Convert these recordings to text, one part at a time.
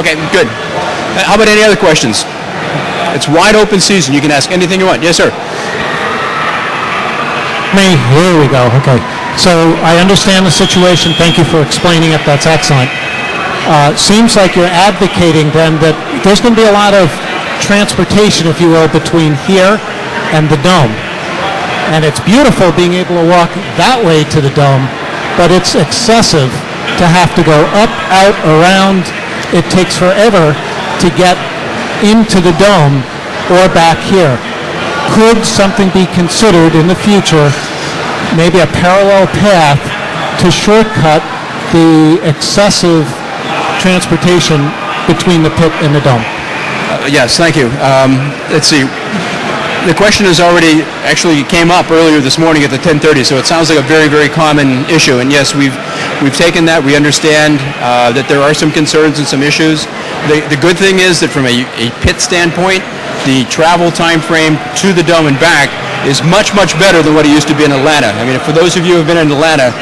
Okay, good. How about any other questions? It's wide open season. You can ask anything you want. Yes, sir. Me, here we go. Okay. So I understand the situation. Thank you for explaining it. That's excellent. Seems like you're advocating then that there's going to be a lot of transportation, if you will, between here and the dome. And it's beautiful being able to walk that way to the dome, but it's excessive to have to go up, out, around. It takes forever to get into the dome or back here. Could something be considered in the future, maybe a parallel path to shortcut the excessive transportation between the pit and the dome? Yes, thank you. Let's see. The question has already actually came up earlier this morning at the 10:30, so it sounds like a very, very common issue. And yes, we've taken that. We understand that there are some concerns and some issues. The good thing is that from a pit standpoint, the travel time frame to the dome and back is much, much better than what it used to be in Atlanta. I mean, for those of you who have been in Atlanta,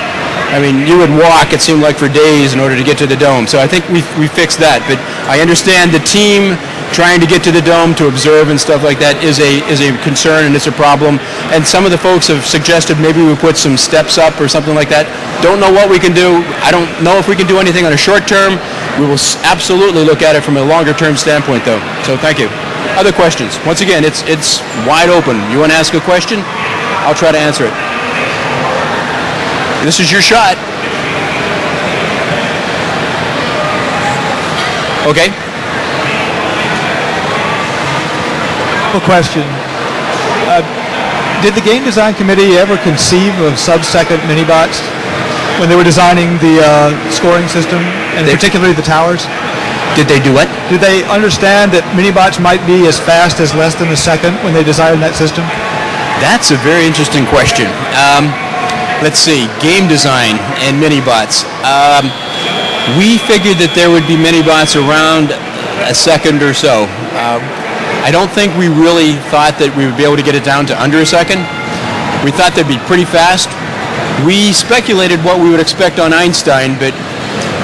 I mean, you would walk, it seemed like, for days in order to get to the dome. So I think we fixed that. But I understand the team trying to get to the dome to observe and stuff like that is a concern and it's a problem. And some of the folks have suggested maybe we put some steps up or something like that. Don't know what we can do. I don't know if we can do anything on a short term. We will absolutely look at it from a longer term standpoint, though. So thank you. Other questions? Once again, it's wide open. You want to ask a question? I'll try to answer it. This is your shot. Okay. Question. Did the game design committee ever conceive of sub-second mini-bots when they were designing the scoring system, and particularly the towers? Did they do what? Did they understand that mini-bots might be as fast as less than a second when they designed that system? That's a very interesting question. Let's see, game design and mini-bots. We figured that there would be mini-bots around a second or so. I don't think we really thought that we would be able to get it down to under a second. We thought they'd be pretty fast. We speculated what we would expect on Einstein, but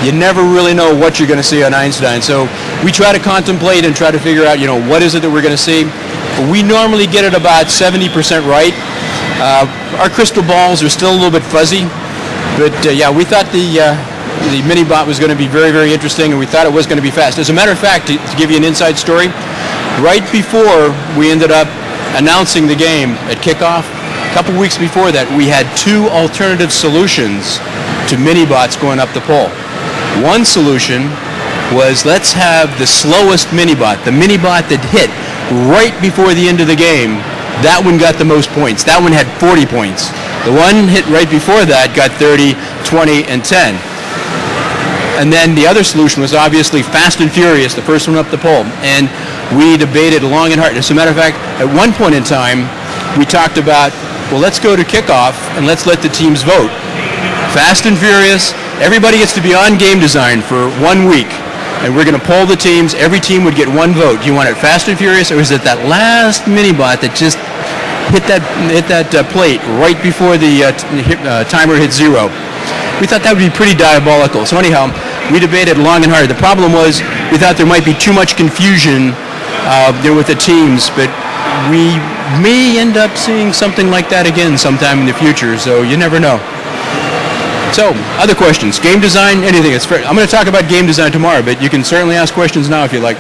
you never really know what you're going to see on Einstein. So we try to contemplate and try to figure out, what is it that we're going to see. We normally get it about 70% right. Our crystal balls are still a little bit fuzzy, but we thought the mini-bot was going to be very, very interesting, and we thought it was going to be fast. As a matter of fact, to give you an inside story, right before we ended up announcing the game at kickoff, a couple weeks before that, we had two alternative solutions to mini-bots going up the pole. One solution was, let's have the slowest mini-bot, the mini-bot that hit right before the end of the game. That one got the most points. That one had 40 points. The one hit right before that got 30, 20, and 10. And then the other solution was obviously Fast and Furious, the first one up the pole. And we debated long and hard. As a matter of fact, at one point in time, we talked about, well, let's go to kickoff and let's let the teams vote. Fast and Furious, everybody gets to be on game design for 1 week. And we're going to poll the teams. Every team would get one vote. Do you want it Fast and Furious, or is it that last mini-bot that just hit that plate right before the timer hit zero? We thought that would be pretty diabolical. So anyhow, we debated long and hard. The problem was we thought there might be too much confusion there with the teams, but we may end up seeing something like that again sometime in the future, so you never know. So, other questions? Game design, anything. It's fair. I'm going to talk about game design tomorrow, but you can certainly ask questions now if you like.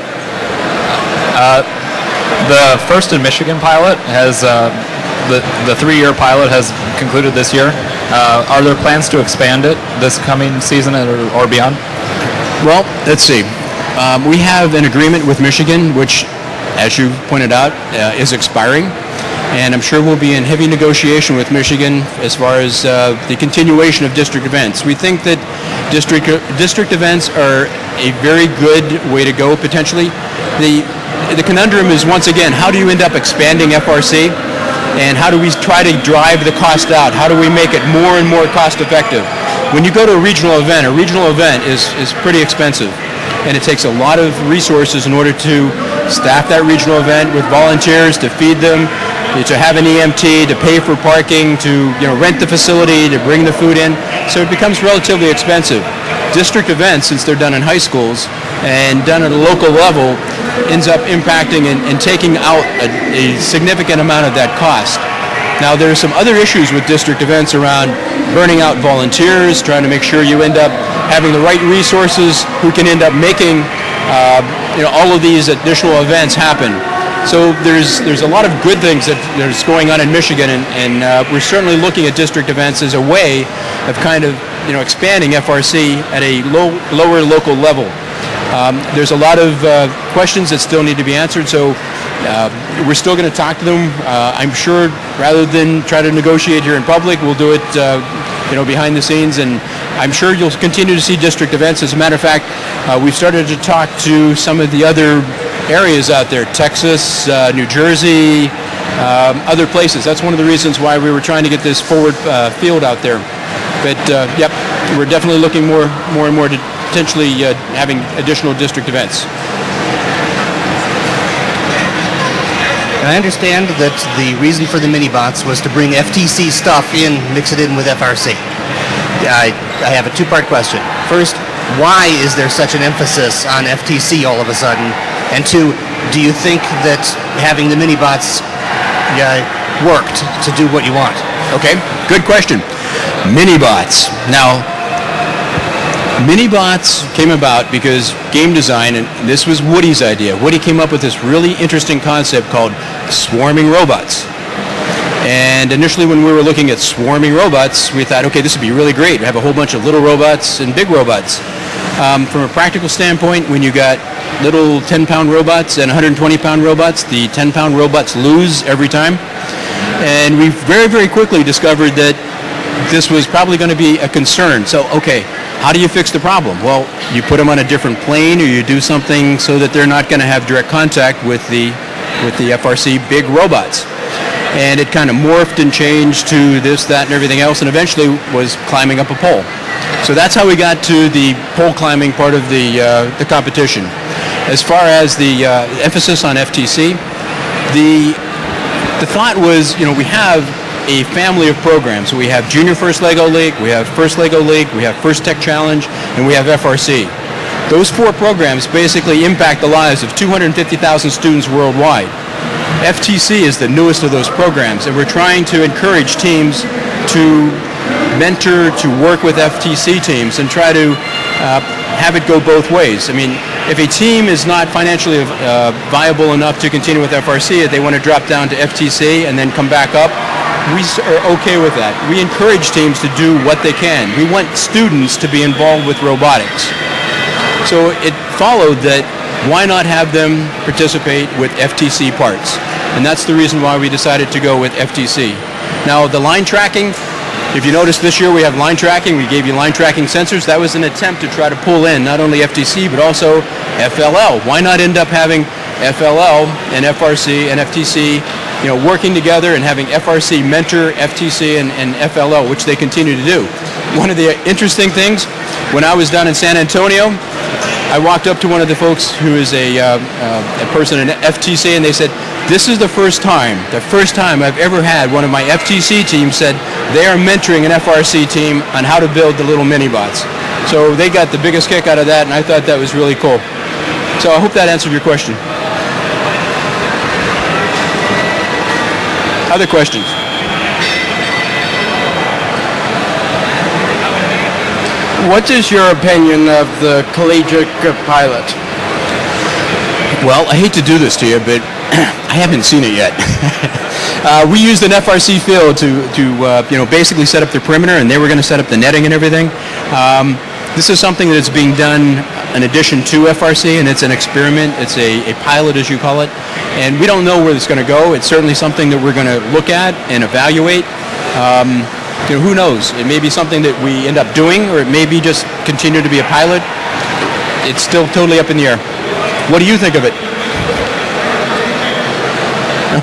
The first in Michigan pilot has, the 3-year pilot has concluded this year. Are there plans to expand it this coming season or beyond? Well, let's see. We have an agreement with Michigan, which, as you pointed out, is expiring. And I'm sure we'll be in heavy negotiation with Michigan as far as the continuation of district events. We think that district events are a very good way to go, potentially. The conundrum is, once again, how do you end up expanding FRC? And how do we try to drive the cost out? How do we make it more and more cost effective? When you go to a regional event is pretty expensive. And it takes a lot of resources in order to staff that regional event with volunteers, to feed them, to have an EMT, to pay for parking, to rent the facility, to bring the food in. So it becomes relatively expensive. District events, since they're done in high schools, and done at a local level ends up impacting and taking out a significant amount of that cost. Now, there are some other issues with district events around burning out volunteers, trying to make sure you end up having the right resources who can end up making all of these additional events happen. So there's a lot of good things that's going on in Michigan, and we're certainly looking at district events as a way of kind of expanding FRC at a lower local level. There's a lot of questions that still need to be answered, so we're still going to talk to them. I'm sure rather than try to negotiate here in public, we'll do it behind the scenes, and I'm sure you'll continue to see district events. As a matter of fact, we've started to talk to some of the other areas out there, Texas, New Jersey, other places. That's one of the reasons why we were trying to get this forward field out there. But yep, we're definitely looking more and more to potentially having additional district events. And I understand that the reason for the mini-bots was to bring FTC stuff in, mix it in with FRC. I have a two-part question. First, why is there such an emphasis on FTC all of a sudden? And two, do you think that having the mini-bots worked to do what you want? Okay, good question. Mini-bots. Now, mini-bots came about because game design, and this was Woody's idea. Woody came up with this really interesting concept called swarming robots. And initially when we were looking at swarming robots, we thought, okay, this would be really great. We have a whole bunch of little robots and big robots. From a practical standpoint, when you got little 10-pound robots and 120-pound robots, the 10-pound robots lose every time. And we very, very quickly discovered that this was probably going to be a concern. So, okay, how do you fix the problem? Well, you put them on a different plane, or you do something so that they're not going to have direct contact with the FRC big robots. And it kind of morphed and changed to this, that, and everything else, and eventually was climbing up a pole. So that's how we got to the pole climbing part of the competition. As far as the emphasis on FTC, the thought was, we have a family of programs. So we have Junior First Lego League, we have First Lego League, we have First Tech Challenge, and we have FRC. Those four programs basically impact the lives of 250,000 students worldwide. FTC is the newest of those programs, and we're trying to encourage teams to mentor, to work with FTC teams and try to have it go both ways. I mean, if a team is not financially viable enough to continue with FRC, if they want to drop down to FTC and then come back up, we are okay with that. We encourage teams to do what they can. We want students to be involved with robotics. So it followed that why not have them participate with FTC parts? And that's the reason why we decided to go with FTC. Now, the line tracking, if you notice this year we have line tracking. We gave you line tracking sensors. That was an attempt to try to pull in not only FTC but also FLL. Why not end up having FLL and FRC and FTC working together and having FRC mentor FTC and FLL, which they continue to do. One of the interesting things, when I was down in San Antonio, I walked up to one of the folks who is a person in FTC, and they said, this is the first time I've ever had one of my FTC teams said they are mentoring an FRC team on how to build the little mini-bots. So they got the biggest kick out of that, and I thought that was really cool. So I hope that answered your question. Other questions? What is your opinion of the collegiate pilot? Well, I hate to do this to you, but I haven't seen it yet. We used an FRC field to basically set up the perimeter, and they were going to set up the netting and everything. This is something that's being done in addition to FRC, and it's an experiment. It's a pilot, as you call it, and we don't know where it's going to go. It's certainly something that we're going to look at and evaluate. Who knows? It may be something that we end up doing, or it may be just continue to be a pilot. It's still totally up in the air. What do you think of it?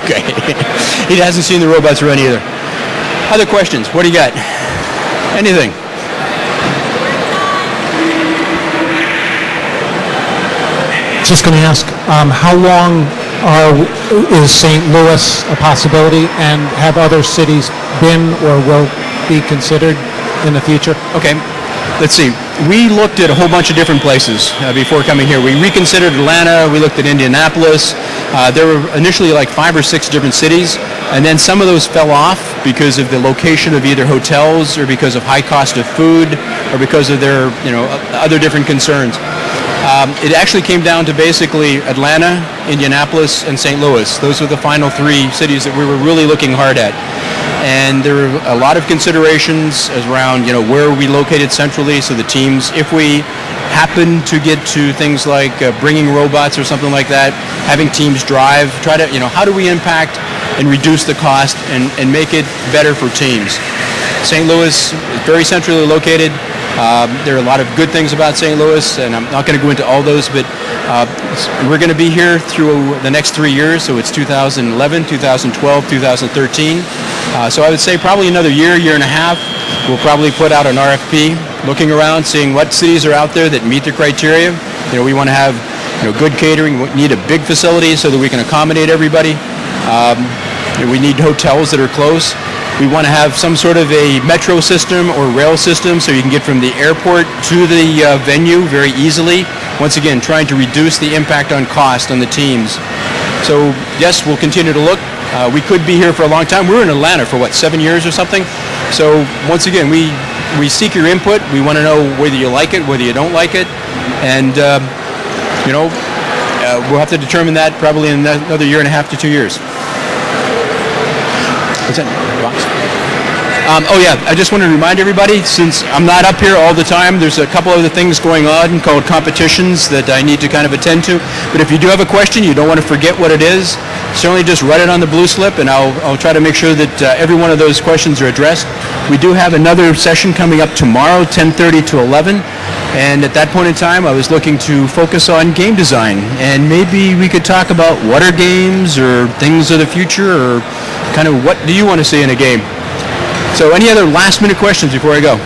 Okay. He hasn't seen the robots run either. Other questions? What do you got? Anything? Just going to ask, how long is St. Louis a possibility, and have other cities been or will be considered in the future? Okay, let's see. we looked at a whole bunch of different places before coming here. We reconsidered Atlanta. We looked at Indianapolis. There were initially like 5 or 6 different cities, and then some of those fell off because of the location of either hotels or because of high cost of food or because of their, other different concerns. It actually came down to basically Atlanta, Indianapolis, and St. Louis. Those were the final 3 cities that we were really looking hard at. And there were a lot of considerations around, where are we located centrally, so the teams, if we happen to get to things like bringing robots or something like that, having teams drive, try to, how do we impact and reduce the cost and make it better for teams. St. Louis is very centrally located. There are a lot of good things about St. Louis, and I'm not going to go into all those, but we're going to be here through the next 3 years, so it's 2011, 2012, 2013. So I would say probably another year and a half, we'll probably put out an RFP, looking around, seeing what cities are out there that meet the criteria. We want to have good catering. We need a big facility so that we can accommodate everybody. We need hotels that are close. We want to have some sort of a metro system or rail system so you can get from the airport to the venue very easily. Once again, trying to reduce the impact on cost on the teams. So yes, we'll continue to look. We could be here for a long time. We were in Atlanta for 7 years or something. So once again, we seek your input. We want to know whether you like it, whether you don't like it, and we'll have to determine that probably in another year and a half to 2 years. What's that? I just want to remind everybody, since I'm not up here all the time, there's a couple other things going on called competitions that I need to kind of attend to. But if you do have a question, you don't want to forget what it is, certainly just write it on the blue slip, and I'll try to make sure that every one of those questions are addressed. We do have another session coming up tomorrow, 10:30 to 11. And at that point in time, I was looking to focus on game design. And maybe we could talk about what are games or things of the future, or kind of what do you want to see in a game. So any other last minute questions before I go?